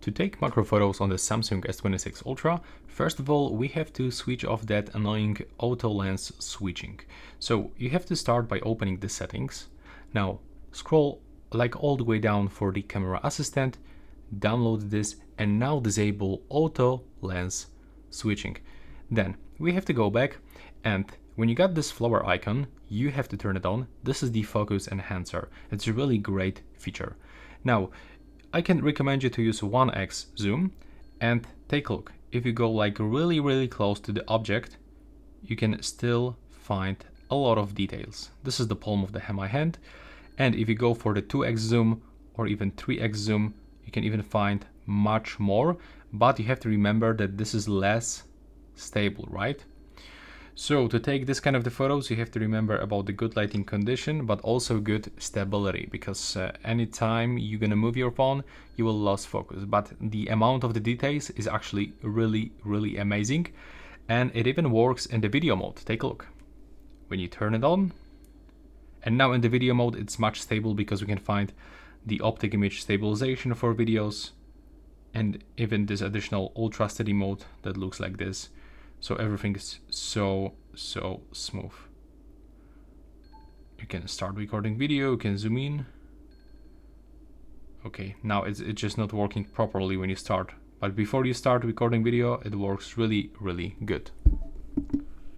To take macro photos on the Samsung S26 Ultra, first of all, we have to switch off that annoying auto lens switching. So you have to start by opening the settings. Now scroll like all the way down for the camera assistant, download this, and now disable auto lens switching. Then we have to go back, and when you got this flower icon, you have to turn it on. This is the focus enhancer. It's a really great feature. Now I can recommend you to use 1x zoom, and take a look. If you go like really close to the object, you can still find a lot of details. This is the palm of my hand, and if you go for the 2x zoom or even 3x zoom, you can even find much more, but you have to remember that this is less stable, right? So to take this kind of the photos, you have to remember about the good lighting condition, but also good stability, because anytime you're gonna move your phone, you will lose focus. But the amount of the details is actually really amazing, and it even works in the video mode. Take a look. When you turn it on, and now in the video mode, it's much stable because we can find the optic image stabilization for videos, and even this additional ultra steady mode that looks like this. So everything is so smooth. You can start recording video, you can zoom in. Okay, now it's just not working properly when you start. But before you start recording video, it works really good.